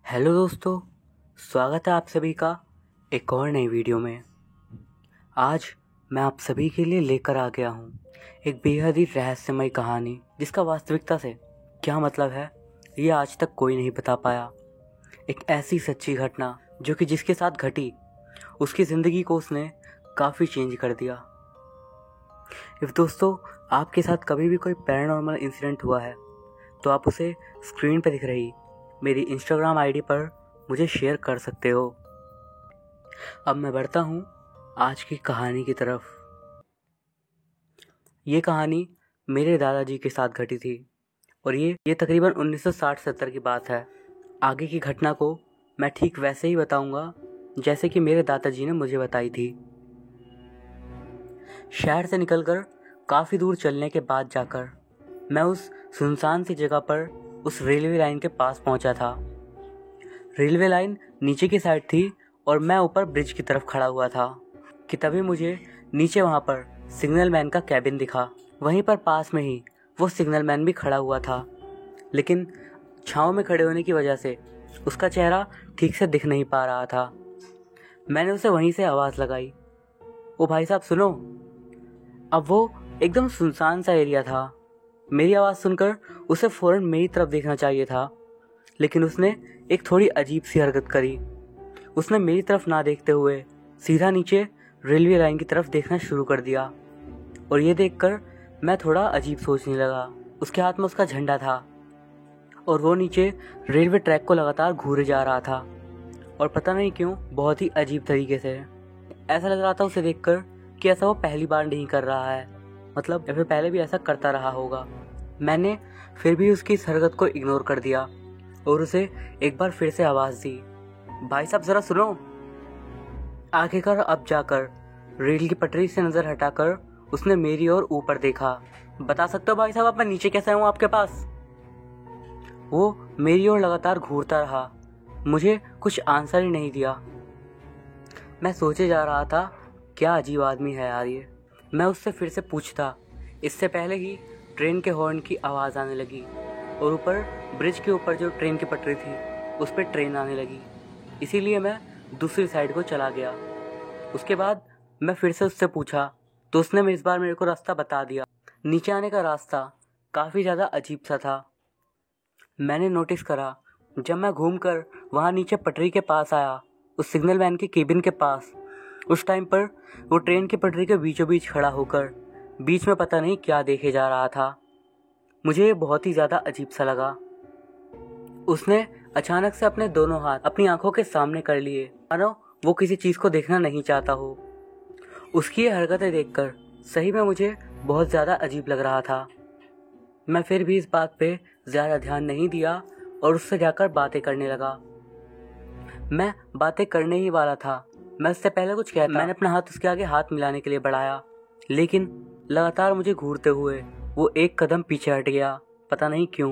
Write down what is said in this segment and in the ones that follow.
Hello दोस्तों, स्वागत है आप सभी का एक और नई वीडियो में। आज मैं आप सभी के लिए लेकर आ गया हूँ एक बेहद ही रहस्यमय कहानी जिसका वास्तविकता से क्या मतलब है ये आज तक कोई नहीं बता पाया। एक ऐसी सच्ची घटना जो कि जिसके साथ घटी उसकी ज़िंदगी को उसने काफ़ी चेंज कर दिया। इफ़ दोस्तों आपके साथ कभी भी कोई पैरानॉर्मल इंसिडेंट हुआ है तो आप उसे स्क्रीन पर दिख रही मेरी इंस्टाग्राम आईडी पर मुझे शेयर कर सकते हो। अब मैं बढ़ता हूँ आज की कहानी की तरफ। ये कहानी मेरे दादाजी के साथ घटी थी और ये तकरीबन 1960-70 की बात है। आगे की घटना को मैं ठीक वैसे ही बताऊंगा जैसे कि मेरे दादाजी ने मुझे बताई थी। शहर से निकलकर काफ़ी दूर चलने के बाद जाकर मैं उस सुनसान सी जगह पर उस रेलवे लाइन के पास पहुंचा था। रेलवे लाइन नीचे की साइड थी और मैं ऊपर ब्रिज की तरफ खड़ा हुआ था कि तभी मुझे नीचे वहां पर सिग्नल मैन का कैबिन दिखा। वहीं पर पास में ही वो सिग्नल मैन भी खड़ा हुआ था, लेकिन छाँव में खड़े होने की वजह से उसका चेहरा ठीक से दिख नहीं पा रहा था। मैंने उसे वहीं से आवाज़ लगाई, ओ भाई साहब सुनो। अब वो एकदम सुनसान सा एरिया था। मेरी आवाज़ सुनकर उसे फ़ौरन मेरी तरफ देखना चाहिए था, लेकिन उसने एक थोड़ी अजीब सी हरकत करी। उसने मेरी तरफ ना देखते हुए सीधा नीचे रेलवे लाइन की तरफ देखना शुरू कर दिया और ये देखकर मैं थोड़ा अजीब सोचने लगा। उसके हाथ में उसका झंडा था और वो नीचे रेलवे ट्रैक को लगातार घूरे जा रहा था और पता नहीं क्यों बहुत ही अजीब तरीके से। ऐसा लग रहा था उसे देखकर कि ऐसा वो पहली बार नहीं कर रहा है, मतलब या फिर पहले भी ऐसा करता रहा होगा। मैंने फिर भी उसकी इस हरकत को इग्नोर कर दिया और उसे एक बार फिर से आवाज़ दी, भाई साहब ज़रा सुनो। आखिरकार अब जाकर रेल की पटरी से नज़र हटाकर उसने मेरी ओर ऊपर देखा। बता सकते हो भाई साहब आप मैं नीचे कैसे आऊँ आपके पास? वो मेरी ओर लगातार घूरता रहा, मुझे कुछ आंसर ही नहीं दिया। मैं सोचे जा रहा था क्या अजीब आदमी है यार ये। मैं उससे फिर से पूछता। इससे पहले ही ट्रेन के हॉर्न की आवाज़ आने लगी और ऊपर ब्रिज के ऊपर जो ट्रेन की पटरी थी उस पर ट्रेन आने लगी, इसीलिए मैं दूसरी साइड को चला गया। उसके बाद मैं फिर से उससे पूछा तो उसने इस बार मेरे को रास्ता बता दिया। नीचे आने का रास्ता काफ़ी ज़्यादा अजीब सा था। मैंने नोटिस करा जब मैं घूमकर वहाँ नीचे पटरी के पास आया, उस सिग्नल मैन के केबिन के पास, उस टाइम पर वो ट्रेन की पटरी के बीचों बीच खड़ा होकर बीच में पता नहीं क्या देखे जा रहा था। मुझे ये बहुत ही ज़्यादा अजीब सा लगा। उसने अचानक से अपने दोनों हाथ अपनी आंखों के सामने कर लिए, मानो वो किसी चीज़ को देखना नहीं चाहता हो। उसकी ये हरकतें देखकर सही में मुझे बहुत ज़्यादा अजीब लग रहा था। मैं फिर भी इस बात पे ज़्यादा ध्यान नहीं दिया और उससे जाकर बातें करने लगा। मैं बातें करने ही वाला था, मैं उससे पहले कुछ कहता। मैंने अपना हाथ उसके आगे हाथ मिलाने के लिए बढ़ाया, लेकिन लगातार मुझे घूरते हुए वो एक कदम पीछे हट गया, पता नहीं क्यों।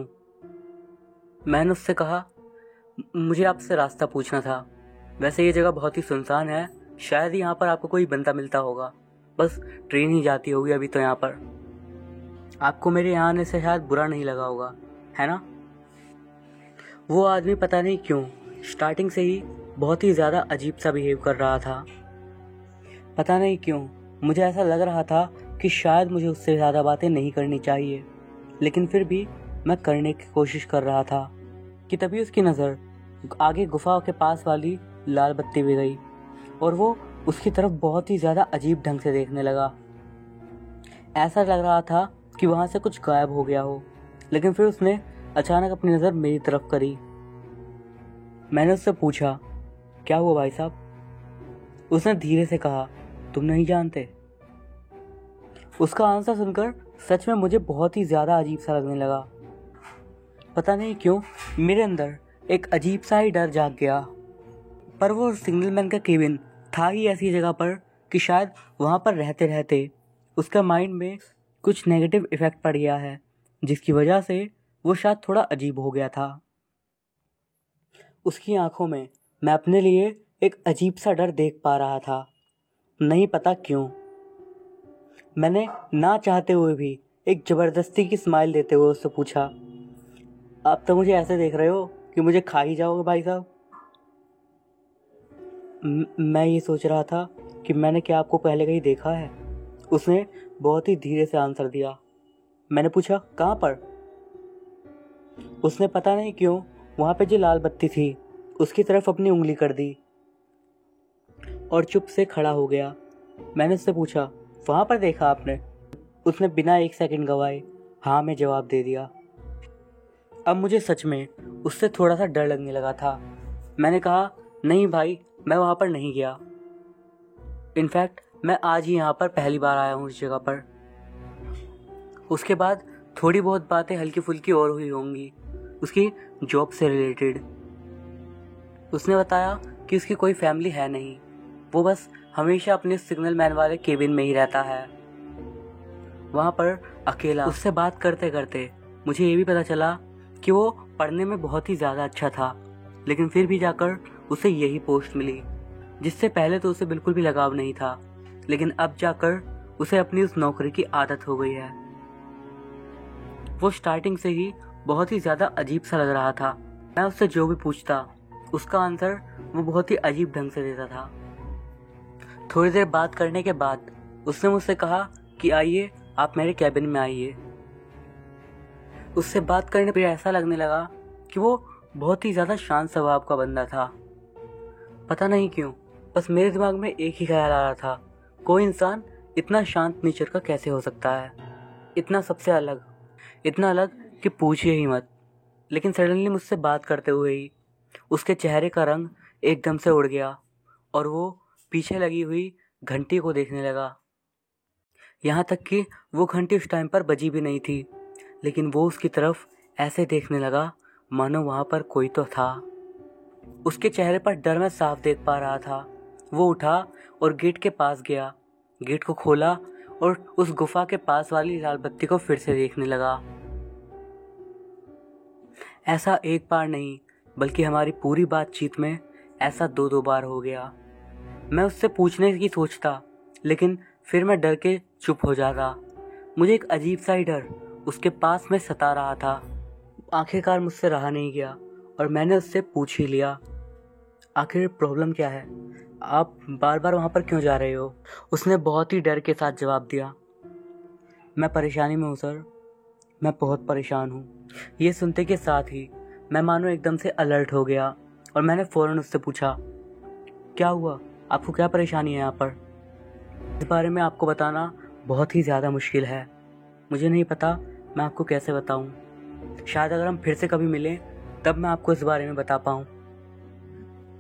मैंने उससे कहा, मुझे आपसे रास्ता पूछना था। वैसे ये जगह बहुत ही सुनसान है, शायद यहाँ पर आपको कोई बंदा मिलता होगा, बस ट्रेन ही जाती होगी अभी तो यहाँ पर। आपको मेरे यहाँ आने से शायद बुरा नहीं लगा होगा, है ना? वो आदमी पता नहीं क्यों स्टार्टिंग से ही बहुत ही ज़्यादा अजीब सा बिहेव कर रहा था। पता नहीं क्यों मुझे ऐसा लग रहा था कि शायद मुझे उससे ज़्यादा बातें नहीं करनी चाहिए, लेकिन फिर भी मैं करने की कोशिश कर रहा था कि तभी उसकी नज़र आगे गुफा के पास वाली लाल बत्ती भी गई और वो उसकी तरफ बहुत ही ज़्यादा अजीब ढंग से देखने लगा। ऐसा लग रहा था कि वहाँ से कुछ गायब हो गया हो, लेकिन फिर उसने अचानक अपनी नज़र मेरी तरफ करी। मैंने उससे पूछा, क्या हुआ भाई साहब? उसने धीरे से कहा, तुम नहीं जानते? उसका आंसर सुनकर सच में मुझे बहुत ही ज़्यादा अजीब सा लगने लगा। पता नहीं क्यों मेरे अंदर एक अजीब सा ही डर जाग गया। पर वो सिग्नलमैन का केबिन था ही ऐसी जगह पर कि शायद वहाँ पर रहते रहते उसका माइंड में कुछ नेगेटिव इफ़ेक्ट पड़ गया है, जिसकी वजह से वो शायद थोड़ा अजीब हो गया था। उसकी आंखों में मैं अपने लिए एक अजीब सा डर देख पा रहा था, नहीं पता क्यों। मैंने ना चाहते हुए भी एक ज़बरदस्ती की स्माइल देते हुए उससे पूछा, आप तो मुझे ऐसे देख रहे हो कि मुझे खा ही जाओगे भाई साहब? मैं ये सोच रहा था कि मैंने क्या आपको पहले कहीं देखा है? उसने बहुत ही धीरे से आंसर दिया। मैंने पूछा, कहाँ पर? उसने पता नहीं क्यों वहाँ पे जो लाल बत्ती थी उसकी तरफ अपनी उंगली कर दी और चुप से खड़ा हो गया। मैंने उससे पूछा, वहाँ पर देखा आपने? उसने बिना एक सेकंड गवाए हाँ में जवाब दे दिया। अब मुझे सच में उससे थोड़ा सा डर लगने लगा था। मैंने कहा, नहीं भाई, मैं वहाँ पर नहीं गया। इनफैक्ट मैं आज ही यहाँ पर पहली बार आया हूँ इस जगह पर। उसके बाद थोड़ी बहुत बातें हल्की फुल्की और हुई होंगी उसकी जॉब से रिलेटेड। उसने बताया कि उसकी कोई फैमिली है नहीं, वो बस हमेशा अपने सिग्नल मैन वाले केबिन में ही रहता है, वहाँ पर अकेला। उससे बात करते करते मुझे ये भी पता चला कि वो पढ़ने में बहुत ही ज़्यादा अच्छा था, लेकिन फिर भी जाकर उसे यही पोस्ट मिली, जिससे पहले तो उसे बिल्कुल भी लगाव नहीं था, लेकिन अब जाकर उसे अपनी उस नौकरी की आदत हो गई है। वो स्टार्टिंग से ही बहुत ही ज़्यादा अजीब सा लग रहा था। मैं उससे जो भी पूछता उसका आंसर वो बहुत ही अजीब ढंग से देता था। थोड़ी देर बात करने के बाद उसने मुझसे कहा कि आइए आप मेरे कैबिन में आइए। उससे बात करने पर ऐसा लगने लगा कि वो बहुत ही ज़्यादा शांत स्वभाव का बंदा था। पता नहीं क्यों, बस मेरे दिमाग में एक ही ख्याल आ रहा था, कोई इंसान इतना शांत नेचर का कैसे हो सकता है, इतना सबसे अलग, इतना अलग कि पूछिए ही मत। लेकिन सडनली मुझसे बात करते हुए ही उसके चेहरे का रंग एकदम से उड़ गया और वो पीछे लगी हुई घंटी को देखने लगा। यहाँ तक कि वो घंटी उस टाइम पर बजी भी नहीं थी, लेकिन वो उसकी तरफ ऐसे देखने लगा मानो वहाँ पर कोई तो था। उसके चेहरे पर डर मैं साफ देख पा रहा था। वो उठा और गेट के पास गया, गेट को खोला और उस गुफा के पास वाली लाल बत्ती को फिर से देखने लगा। ऐसा एक बार नहीं, बल्कि हमारी पूरी बातचीत में ऐसा 2-2 बार हो गया। मैं उससे पूछने की सोचता, लेकिन फिर मैं डर के चुप हो जाता। मुझे एक अजीब सा ही डर उसके पास में सता रहा था। आखिरकार मुझसे रहा नहीं गया और मैंने उससे पूछ ही लिया, आखिर प्रॉब्लम क्या है? आप बार बार वहाँ पर क्यों जा रहे हो? उसने बहुत ही डर के साथ जवाब दिया, मैं परेशानी में हूँ सर, मैं बहुत परेशान हूँ। ये सुनते के साथ ही मैं मानो एकदम से अलर्ट हो गया और मैंने फ़ौरन उससे पूछा, क्या हुआ? आपको क्या परेशानी है यहाँ पर? इस बारे में आपको बताना बहुत ही ज़्यादा मुश्किल है। मुझे नहीं पता मैं आपको कैसे बताऊँ। शायद अगर हम फिर से कभी मिलें तब मैं आपको इस बारे में बता पाऊँ।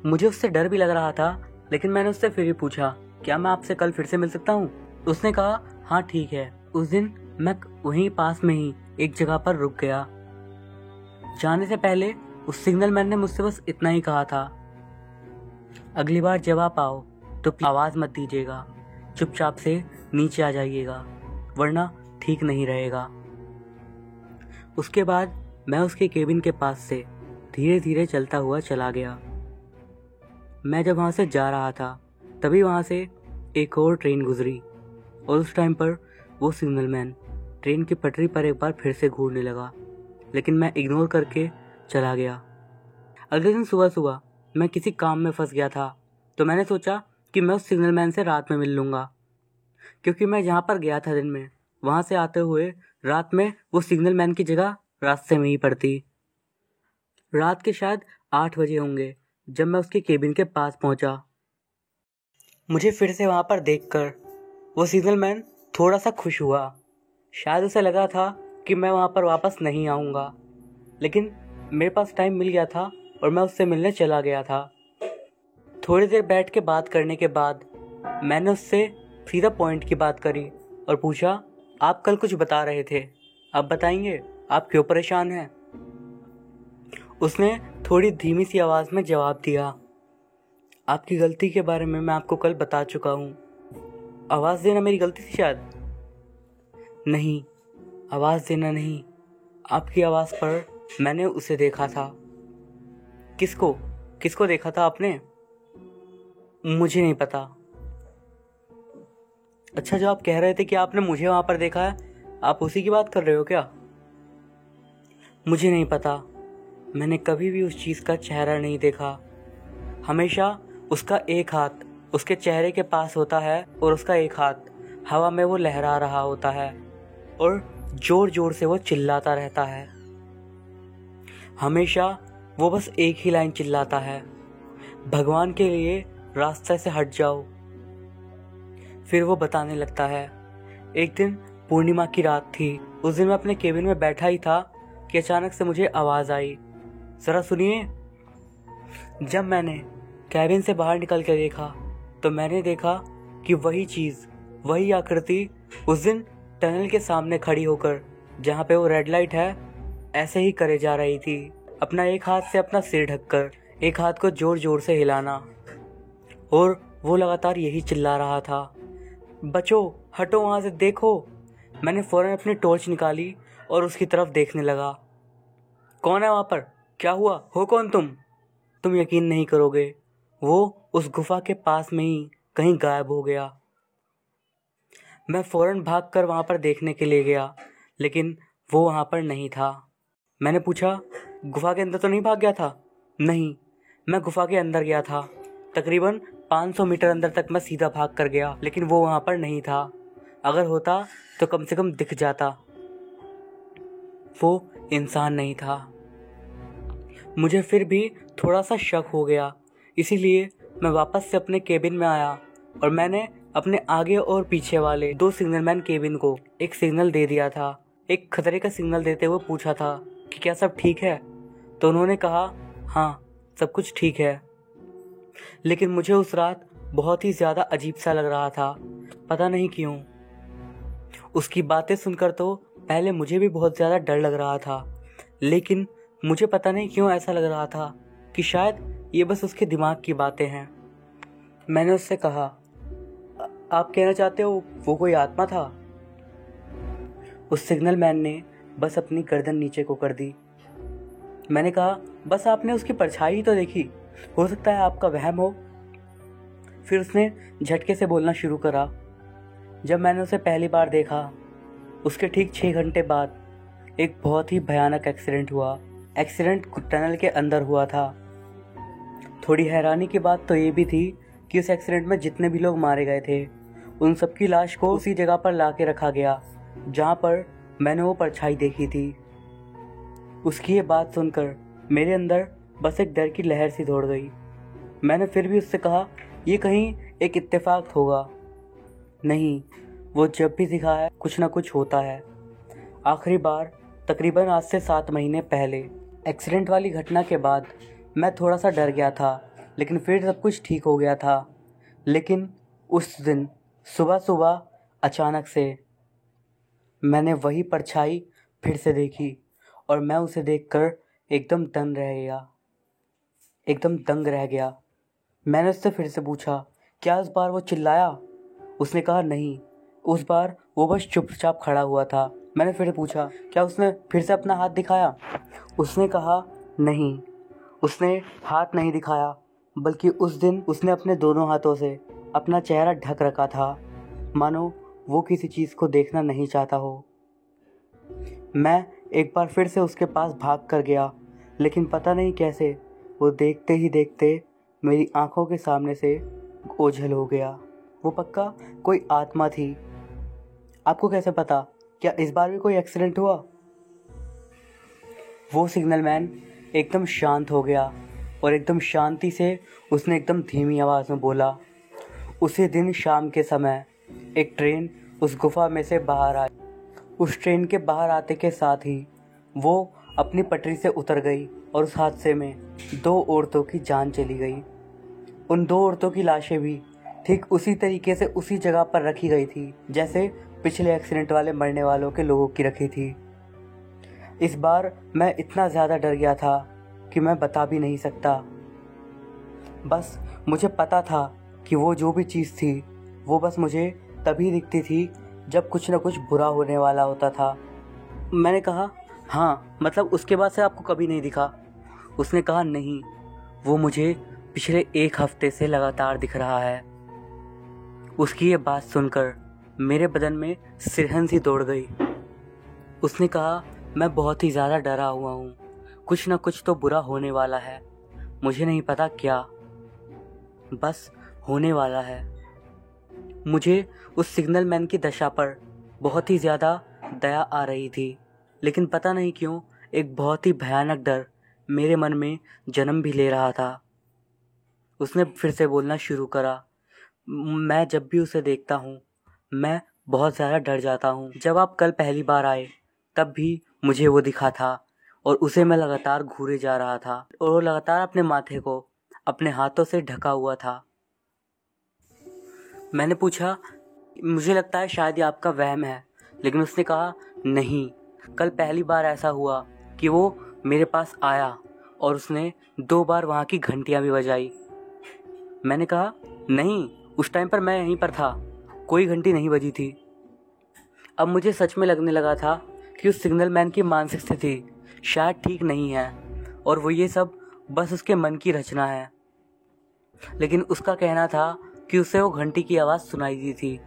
मुझे उससे डर भी लग रहा था, लेकिन मैंने उससे फिर भी पूछा, क्या मैं आपसे कल फिर से मिल सकता हूँ? उसने कहा, हाँ ठीक है। उस दिन मैं वहीं पास में ही एक जगह पर रुक गया। जाने से पहले उस सिग्नल मैन ने मुझसे बस इतना ही कहा था, अगली बार जब आप आओ तो आवाज़ मत दीजिएगा, चुपचाप से नीचे आ जाइएगा, वरना ठीक नहीं रहेगा। उसके बाद मैं उसके केबिन के पास से धीरे धीरे चलता हुआ चला गया। मैं जब वहाँ से जा रहा था तभी वहाँ से एक और ट्रेन गुजरी और उस टाइम पर वो सिग्नल मैन ट्रेन की पटरी पर एक बार फिर से घूरने लगा, लेकिन मैं इग्नोर करके चला गया। अगले दिन सुबह सुबह मैं किसी काम में फंस गया था, तो मैंने सोचा कि मैं उस सिग्नल मैन से रात में मिल लूँगा, क्योंकि मैं जहाँ पर गया था दिन में, वहाँ से आते हुए रात में वो सिग्नल मैन की जगह रास्ते में ही पड़ती। रात के शायद 8 बजे होंगे जब मैं उसके केबिन के पास पहुंचा। मुझे फिर से वहाँ पर देखकर वो सिग्नल मैन थोड़ा सा खुश हुआ। शायद उसे लगा था कि मैं वहाँ पर वापस नहीं आऊँगा, लेकिन मेरे पास टाइम मिल गया था और मैं उससे मिलने चला गया था। थोड़ी देर बैठ के बात करने के बाद मैंने उससे सीधा पॉइंट की बात करी और पूछा, आप कल कुछ बता रहे थे, आप बताएंगे आप क्यों परेशान हैं? उसने थोड़ी धीमी सी आवाज़ में जवाब दिया, आपकी गलती के बारे में मैं आपको कल बता चुका हूँ। आवाज़ देना मेरी गलती थी शायद? नहीं, आवाज़ देना नहीं, आपकी आवाज़ पर मैंने उसे देखा था। किसको? किसको देखा था आपने? मुझे नहीं पता। अच्छा, जो आप कह रहे थे कि आपने मुझे वहाँ पर देखा है, आप उसी की बात कर रहे हो क्या? मुझे नहीं पता, मैंने कभी भी उस चीज़ का चेहरा नहीं देखा। हमेशा उसका एक हाथ उसके चेहरे के पास होता है और उसका एक हाथ हवा में वो लहरा रहा होता है और जोर जोर से वो चिल्लाता रहता है। हमेशा वो बस एक ही लाइन चिल्लाता है, भगवान के लिए रास्ते से हट जाओ। फिर वो बताने लगता है, एक दिन पूर्णिमा की रात थी। उस दिन मैं अपने केबिन में बैठा ही था कि अचानक से मुझे आवाज़ आई, ज़रा सुनिए। जब मैंने कैबिन से बाहर निकल कर देखा तो मैंने देखा कि वही चीज़, वही आकृति उस दिन टनल के सामने खड़ी होकर, जहाँ पे वो रेड लाइट है, ऐसे ही करे जा रही थी। अपना एक हाथ से अपना सिर ढककर, एक हाथ को जोर जोर से हिलाना, और वो लगातार यही चिल्ला रहा था, बचो, हटो वहाँ से, देखो। मैंने फ़ौरन अपनी टॉर्च निकाली और उसकी तरफ देखने लगा। कौन है वहाँ पर? क्या हुआ? हो कौन तुम? तुम यकीन नहीं करोगे, वो उस गुफा के पास में ही कहीं गायब हो गया। मैं फ़ौरन भागकर वहाँ पर देखने के लिए गया, लेकिन वो वहाँ पर नहीं था। मैंने पूछा, गुफा के अंदर तो नहीं भाग गया था? नहीं, मैं गुफा के अंदर गया था। तकरीबन 500 मीटर अंदर तक मैं सीधा भाग कर गया, लेकिन वो वहाँ पर नहीं था। अगर होता तो कम से कम दिख जाता। वो इंसान नहीं था। मुझे फिर भी थोड़ा सा शक हो गया, इसीलिए मैं वापस से अपने केबिन में आया और मैंने अपने आगे और पीछे वाले 2 सिग्नलमैन केबिन को एक सिग्नल दे दिया था। एक खतरे का सिग्नल देते हुए पूछा था कि क्या सब ठीक है? तो उन्होंने कहा, हाँ, सब कुछ ठीक है। लेकिन मुझे उस रात बहुत ही ज़्यादा अजीब सा लग रहा था, पता नहीं क्यों। उसकी बातें सुनकर तो पहले मुझे भी बहुत ज़्यादा डर लग रहा था, लेकिन मुझे पता नहीं क्यों ऐसा लग रहा था कि शायद ये बस उसके दिमाग की बातें हैं। मैंने उससे कहा, आप कहना चाहते हो वो कोई आत्मा था? उस सिग्नल मैन ने बस अपनी गर्दन नीचे को कर दी। मैंने कहा, बस आपने उसकी परछाई ही तो देखी, हो सकता है आपका वहम हो। फिर उसने झटके से बोलना शुरू करा, जब मैंने उसे पहली बार देखा, उसके ठीक 6 घंटे बाद एक बहुत ही भयानक एक्सीडेंट हुआ। एक्सीडेंट टनल के अंदर हुआ था। थोड़ी हैरानी की बात तो ये भी थी कि उस एक्सीडेंट में जितने भी लोग मारे गए थे, उन सबकी लाश को उसी जगह पर ला के रखा गया जहाँ पर मैंने वो परछाई देखी थी। उसकी ये बात सुनकर मेरे अंदर बस एक डर की लहर सी दौड़ गई। मैंने फिर भी उससे कहा, ये कहीं एक इत्तेफाक होगा। नहीं, वो जब भी दिखा है कुछ ना कुछ होता है। आखिरी बार तकरीबन आज से 7 महीने पहले एक्सीडेंट वाली घटना के बाद मैं थोड़ा सा डर गया था, लेकिन फिर सब कुछ ठीक हो गया था। लेकिन उस दिन सुबह सुबह अचानक से मैंने वही परछाई फिर से देखी और मैं उसे देखकर एकदम दंग रह गया। मैंने उससे फिर से पूछा, क्या इस बार वो चिल्लाया? उसने कहा, नहीं, उस बार वो बस चुपचाप खड़ा हुआ था। मैंने फिर पूछा, क्या उसने फिर से अपना हाथ दिखाया? उसने कहा, नहीं, उसने हाथ नहीं दिखाया, बल्कि उस दिन उसने अपने दोनों हाथों से अपना चेहरा ढक रखा था, मानो वो किसी चीज़ को देखना नहीं चाहता हो। मैं एक बार फिर से उसके पास भाग कर गया, लेकिन पता नहीं कैसे वो देखते ही देखते मेरी आंखों के सामने से ओझल हो गया। वो पक्का कोई आत्मा थी। आपको कैसे पता? क्या इस बार भी कोई एक्सीडेंट हुआ? वो सिग्नलमैन एकदम शांत हो गया और एकदम शांति से उसने एकदम धीमी आवाज़ में बोला, उसी दिन शाम के समय एक ट्रेन उस गुफा में से बाहर आई। उस ट्रेन के बाहर आते के साथ ही वो अपनी पटरी से उतर गई और उस हादसे में 2 औरतों की जान चली गई। उन 2 औरतों की लाशें भी ठीक उसी तरीके से उसी जगह पर रखी गई थी जैसे पिछले एक्सीडेंट वाले मरने वालों के लोगों की रखी थी। इस बार मैं इतना ज़्यादा डर गया था कि मैं बता भी नहीं सकता। बस मुझे पता था कि वो जो भी चीज़ थी वो बस मुझे तभी दिखती थी जब कुछ ना कुछ बुरा होने वाला होता था। मैंने कहा, हाँ, मतलब उसके बाद से आपको कभी नहीं दिखा? उसने कहा, नहीं, वो मुझे पिछले 1 हफ्ते से लगातार दिख रहा है। उसकी ये बात सुनकर मेरे बदन में सिरहन सी दौड़ गई। उसने कहा, मैं बहुत ही ज़्यादा डरा हुआ हूँ, कुछ न कुछ तो बुरा होने वाला है, मुझे नहीं पता क्या, बस होने वाला है। मुझे उस सिग्नल मैन की दशा पर बहुत ही ज़्यादा दया आ रही थी, लेकिन पता नहीं क्यों एक बहुत ही भयानक डर मेरे मन में जन्म भी ले रहा था। उसने फिर से बोलना शुरू करा। मैं जब भी उसे देखता हूँ मैं बहुत ज़्यादा डर जाता हूँ। जब आप कल पहली बार आए तब भी मुझे वो दिखा था और उसे मैं लगातार घूरे जा रहा था और वो लगातार अपने माथे को अपने हाथों से ढका हुआ था। मैंने पूछा, मुझे लगता है शायद ये आपका वहम है, लेकिन उसने कहा नहीं, कल पहली बार ऐसा हुआ कि वो मेरे पास आया और उसने 2 बार वहाँ की घंटियाँ भी बजाई। मैंने कहा नहीं, उस टाइम पर मैं यहीं पर था, कोई घंटी नहीं बजी थी। अब मुझे सच में लगने लगा था कि उस सिग्नल मैन की मानसिक स्थिति शायद ठीक नहीं है और वो ये सब बस उसके मन की रचना है। लेकिन उसका कहना था कि उसे वो घंटी की आवाज़ सुनाई दी थी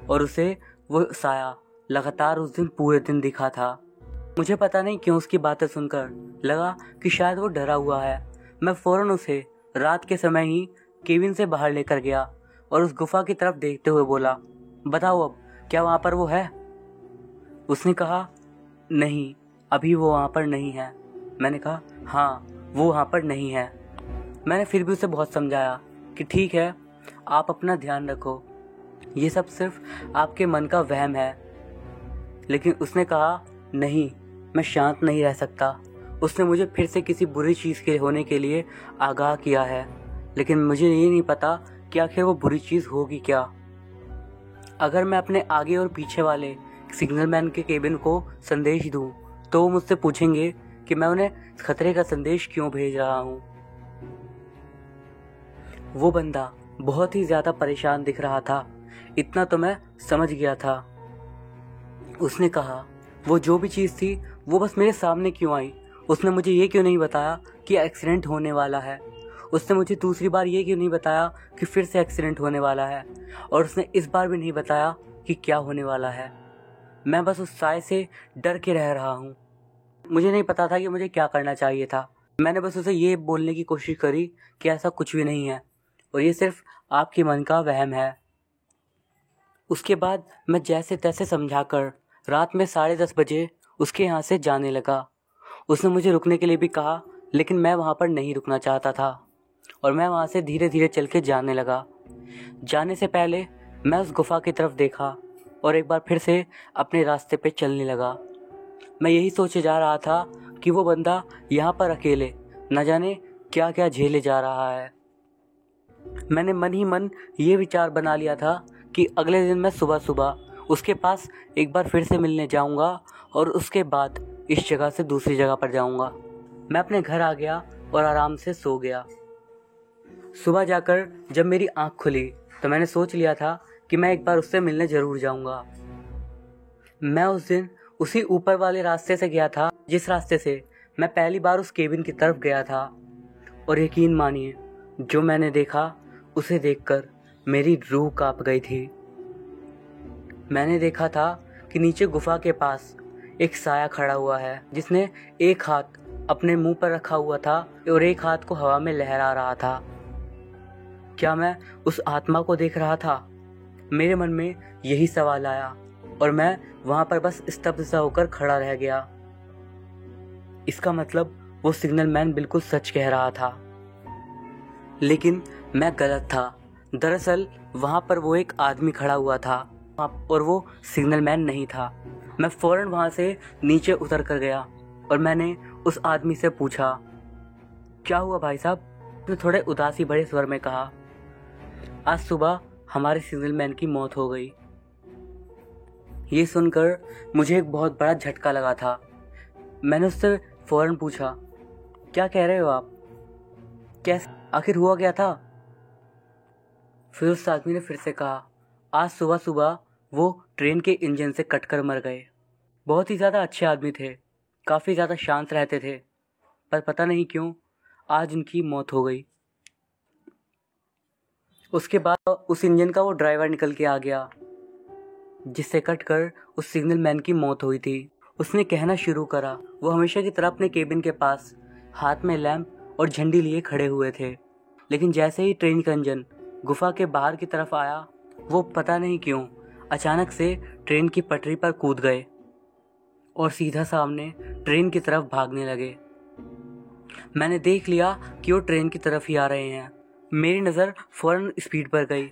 और उसे वो साया लगातार उस दिन पूरे दिन दिखा था। मुझे पता नहीं क्यों उसकी बातें सुनकर लगा कि शायद वो डरा हुआ है। मैं फ़ौरन उसे रात के समय ही केबिन से बाहर लेकर गया और उस गुफा की तरफ देखते हुए बोला, बताओ अब क्या वहाँ पर वो है? उसने कहा नहीं, अभी वो वहाँ पर नहीं है। मैंने कहा हाँ, वो वहाँ पर नहीं है। मैंने फिर भी उसे बहुत समझाया कि ठीक है, आप अपना ध्यान रखो, ये सब सिर्फ आपके मन का वहम है। लेकिन उसने कहा नहीं, मैं शांत नहीं रह सकता। उसने मुझे फिर से किसी बुरी चीज़ के होने के लिए आगाह किया है, लेकिन मुझे ये नहीं पता कि आखिर वो बुरी चीज़ होगी क्या। अगर मैं अपने आगे और पीछे वाले सिग्नल मैन के केबिन को संदेश दूं तो वो मुझसे पूछेंगे कि मैं उन्हें खतरे का संदेश क्यों भेज रहा हूं। वो बंदा बहुत ही ज़्यादा परेशान दिख रहा था, इतना तो मैं समझ गया था। उसने कहा वो जो भी चीज़ थी वो बस मेरे सामने क्यों आई? उसने मुझे ये क्यों नहीं बताया कि एक्सीडेंट होने वाला है? उसने मुझे दूसरी बार ये क्यों नहीं बताया कि फिर से एक्सीडेंट होने वाला है? और उसने इस बार भी नहीं बताया कि क्या होने वाला है। मैं बस उस साए से डर के रह रहा हूँ। मुझे नहीं पता था कि मुझे क्या करना चाहिए था। मैंने बस उसे ये बोलने की कोशिश करी कि ऐसा कुछ भी नहीं है और ये सिर्फ आपके मन का वहम है। उसके बाद मैं जैसे तैसे समझाकर रात में 10:30 बजे उसके यहाँ से जाने लगा। उसने मुझे रुकने के लिए भी कहा, लेकिन मैं वहाँ पर नहीं रुकना चाहता था और मैं वहाँ से धीरे धीरे चल के जाने लगा। जाने से पहले मैं उस गुफा की तरफ देखा और एक बार फिर से अपने रास्ते पे चलने लगा। मैं यही सोचे जा रहा था कि वो बंदा यहाँ पर अकेले न जाने क्या क्या झेले जा रहा है। मैंने मन ही मन ये विचार बना लिया था कि अगले दिन मैं सुबह सुबह उसके पास एक बार फिर से मिलने जाऊंगा और उसके बाद इस जगह से दूसरी जगह पर जाऊंगा। मैं अपने घर आ गया और आराम से सो गया। सुबह जाकर जब मेरी आँख खुली तो मैंने सोच लिया था कि मैं एक बार उससे मिलने ज़रूर जाऊंगा। मैं उस दिन उसी ऊपर वाले रास्ते से गया था जिस रास्ते से मैं पहली बार उस केबिन की तरफ गया था और यकीन मानिए, जो मैंने देखा उसे देखकर मेरी रूह कांप गई थी। मैंने देखा था कि नीचे गुफा के पास एक साया खड़ा हुआ है जिसने एक हाथ अपने मुंह पर रखा हुआ था और एक हाथ को हवा में लहरा रहा था। क्या मैं उस आत्मा को देख रहा था? मेरे मन में यही सवाल आया और मैं वहां पर बस स्तब्ध सा होकर खड़ा रह गया। इसका मतलब वो सिग्नल मैन बिल्कुल सच कह रहा था, लेकिन मैं गलत था। दरअसल वहां पर वो एक आदमी खड़ा हुआ था और वो सिग्नल मैन नहीं था। मैं फौरन वहां से नीचे उतर कर गया और मैंने उस आदमी से पूछा, क्या हुआ भाई साहब? उसने थोड़े उदासी भरे स्वर में कहा, आज सुबह हमारे सिग्नल मैन की मौत हो गई। ये सुनकर मुझे एक बहुत बड़ा झटका लगा था। मैंने उससे फौरन पूछा, क्या कह रहे हो आप? कैसे, आखिर हुआ क्या था? फिर उस आदमी ने फिर से कहा, आज सुबह सुबह वो ट्रेन के इंजन से कटकर मर गए। बहुत ही ज़्यादा अच्छे आदमी थे, काफ़ी ज़्यादा शांत रहते थे, पर पता नहीं क्यों आज उनकी मौत हो गई। उसके बाद उस इंजन का वो ड्राइवर निकल के आ गया जिससे कटकर उस सिग्नल मैन की मौत हुई थी। उसने कहना शुरू करा, वो हमेशा की तरह अपने केबिन के पास हाथ में लैंप और झंडी लिए खड़े हुए थे। लेकिन जैसे ही ट्रेन का इंजन गुफा के बाहर की तरफ आया, वो पता नहीं क्यों अचानक से ट्रेन की पटरी पर कूद गए और सीधा सामने ट्रेन की तरफ भागने लगे। मैंने देख लिया कि वो ट्रेन की तरफ ही आ रहे हैं। मेरी नज़र फ़ौरन स्पीड पर गई,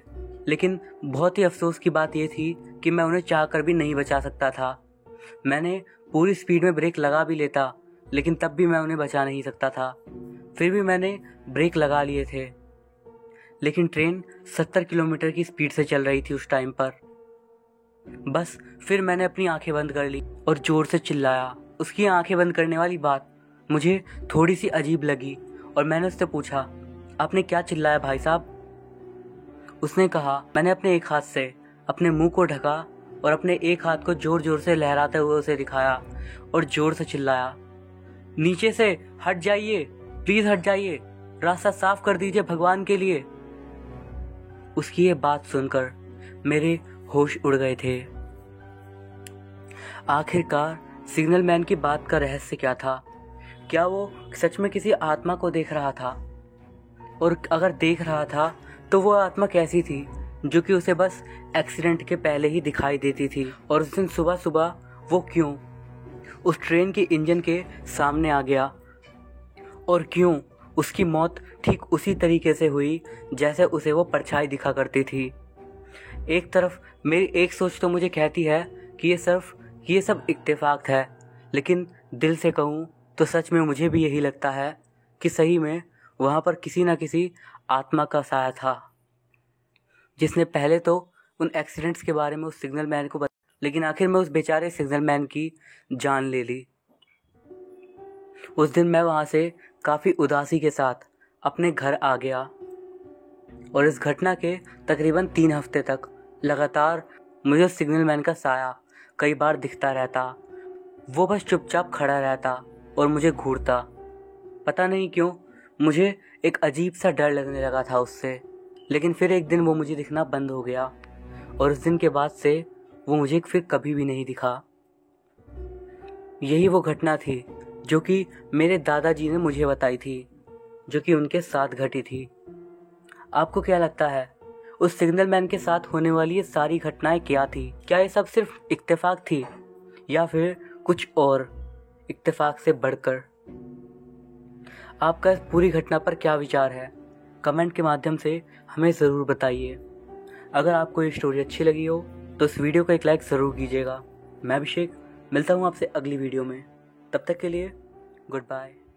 लेकिन बहुत ही अफसोस की बात यह थी कि मैं उन्हें चाह कर भी नहीं बचा सकता था। मैंने पूरी स्पीड में ब्रेक लगा भी लेता, लेकिन तब भी मैं उन्हें बचा नहीं सकता था। फिर भी मैंने ब्रेक लगा लिए थे, लेकिन ट्रेन 70 किलोमीटर की स्पीड से चल रही थी उस टाइम पर। बस फिर मैंने अपनी आंखें बंद कर ली और ज़ोर से चिल्लाया। उसकी आंखें बंद करने वाली बात मुझे थोड़ी सी अजीब लगी और मैंने उससे पूछा, आपने क्या चिल्लाया भाई साहब? उसने कहा, मैंने अपने एक हाथ से अपने मुंह को ढका और अपने एक हाथ को जोर जोर से लहराते हुए उसे दिखाया और जोर से चिल्लाया, नीचे से हट जाइए, प्लीज हट जाइए, रास्ता साफ कर दीजिए भगवान के लिए। उसकी ये बात सुनकर मेरे होश उड़ गए थे। आखिरकार सिग्नल मैन की बात का रहस्य क्या था? क्या वो सच में किसी आत्मा को देख रहा था? और अगर देख रहा था तो वो आत्मा कैसी थी जो कि उसे बस एक्सीडेंट के पहले ही दिखाई देती थी? और उस दिन सुबह सुबह वो क्यों उस ट्रेन के इंजन के सामने आ गया? और क्यों उसकी मौत ठीक उसी तरीके से हुई जैसे उसे वो परछाई दिखा करती थी? एक तरफ मेरी एक सोच तो मुझे कहती है कि ये सब इत्तेफाक है, लेकिन दिल से कहूँ तो सच में मुझे भी यही लगता है कि सही में वहाँ पर किसी न किसी आत्मा का साया था, जिसने पहले तो उन एक्सीडेंट्स के बारे में उस सिग्नल मैन को लेकिन आखिर में उस बेचारे सिग्नल मैन की जान ले ली। उस दिन मैं वहाँ से काफ़ी उदासी के साथ अपने घर आ गया और इस घटना के तकरीबन 3 हफ्ते तक लगातार मुझे उस सिग्नल मैन का साया कई बार दिखता रहता। वो बस चुपचाप खड़ा रहता और मुझे घूरता। पता नहीं क्यों मुझे एक अजीब सा डर लगने लगा था उससे। लेकिन फिर एक दिन वो मुझे दिखना बंद हो गया और उस दिन के बाद से वो मुझे फिर कभी भी नहीं दिखा। यही वो घटना थी जो कि मेरे दादाजी ने मुझे बताई थी, जो कि उनके साथ घटी थी। आपको क्या लगता है उस सिग्नल मैन के साथ होने वाली ये सारी घटनाएं क्या थी? क्या ये सब सिर्फ इत्तेफाक थी या फिर कुछ और इत्तेफाक से बढ़कर? आपका इस पूरी घटना पर क्या विचार है? कमेंट के माध्यम से हमें ज़रूर बताइए। अगर आपको ये स्टोरी अच्छी लगी हो तो इस वीडियो को एक लाइक ज़रूर कीजिएगा। मैं अभिषेक मिलता हूँ आपसे अगली वीडियो में। तब तक के लिए गुड बाय।